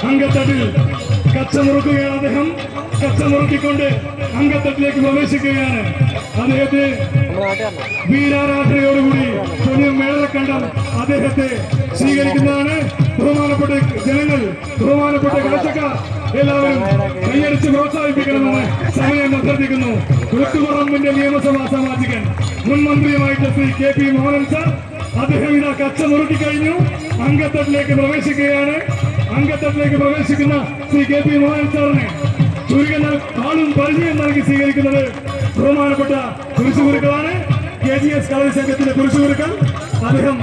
അങ്കത്തട്ടിൽ കച്ചമുറുക്കുകയാണ് അദ്ദേഹം. കച്ചമുറുക്കിക്കൊണ്ട് അങ്കത്തട്ടിലേക്ക് പ്രവേശിക്കുകയാണ്. അദ്ദേഹത്തെ വീരാരാധനയോടുകൂടി മേളക്കണ്ടം അദ്ദേഹത്തെ സ്വീകരിക്കുന്നതാണ്. ബഹുമാനപ്പെട്ട ജനങ്ങൾ, ബഹുമാനപ്പെട്ട കാഴ്ചക്കാർ എല്ലാവരും കൈയടിച്ച് പ്രോത്സാഹിപ്പിക്കണമെന്ന് സമയം അഭ്യർത്ഥിക്കുന്നു. കുളത്തുപറമ്പിന്റെ നിയമസഭാ സാമാജികൻ മുൻ മന്ത്രിയുമായിട്ട് ശ്രീ KP മോഹനൻ സാർ അദ്ദേഹം ഇതാ കച്ചമുറുക്കി കഴിഞ്ഞു. അങ്കത്തട്ടിലേക്ക് പ്രവേശിക്കുകയാണ്. അങ്കത്തട്ടിലേക്ക് പ്രവേശിക്കുന്ന ശ്രീ KP മോഹനൻ സാറിനെ ചുരുങ്ങുന്ന ആളും പരിചയം നൽകി സ്വീകരിക്കുന്നത് ബഹുമാനപ്പെട്ട കുരിശുകുരുക്കളാണ്. KGS കളരി സംഘത്തിന്റെ കുരിശുകുരുക്കൾ. അദ്ദേഹം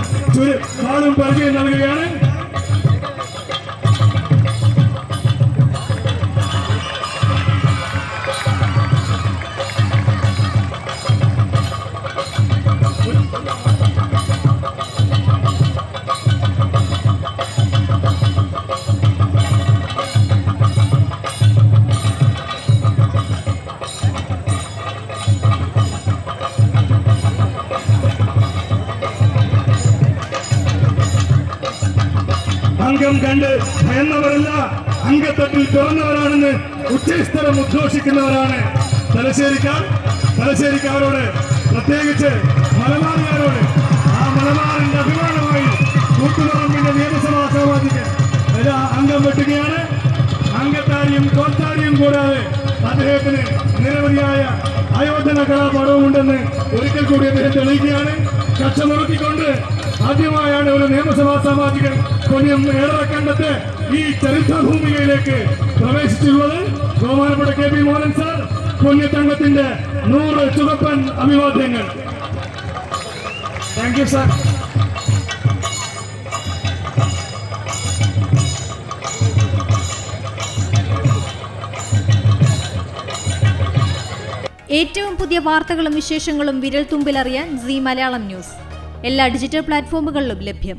ആളും പരിചയം നൽകുകയാണ്. അംഗം കണ്ട് ഭയന്നവരല്ല, അങ്കത്തട്ടിൽ പിറന്നവരാണെന്ന് ഉച്ചസ്ഥലം ഉദ്ഘോഷിക്കുന്നവരാണ്. തലശ്ശേരിക്കാരോട്, പ്രത്യേകിച്ച് മലബാറുകാരോട്, ആ മലബാറിന്റെ അഭിമാനമായി കൂത്തുപറമ്പിന്റെ നിയമസഭാ സാമാജികൻ അംഗം വെട്ടുകയാണ്. അങ്കത്താരിയും കോത്താരിയും കൂടാതെ അദ്ദേഹത്തിന് നിരവധിയായ ആയോധന കലാപാഠവുമുണ്ടെന്ന് ഒരിക്കൽ കൂടി അദ്ദേഹം തെളിയിക്കുകയാണ്. കച്ചമുറുക്കിക്കൊണ്ട് ആദ്യമായാണ് ഒരു നിയമസഭാ സാമാജികൻ കൊല്യം ഏറക്കണ്ടത്ത് ഈ ചരിത്രഭൂമികയിലേക്ക് പ്രവേശിച്ചിട്ടുള്ളത്. ബഹുമാനപ്പെട്ട KP മോഹനൻ സാർ, കൊല്യത്തങ്കത്തിന്റെ 100 ചുവപ്പൻ അഭിവാദ്യങ്ങൾ. Thank you sir. ഏറ്റവും പുതിയ വാർത്തകളും വിശേഷങ്ങളും വിരൽ തുമ്പിലറിയാൻ സീ മലയാളം ന്യൂസ് എല്ലാ ഡിജിറ്റൽ പ്ലാറ്റ്ഫോമുകളിലും ലഭ്യം.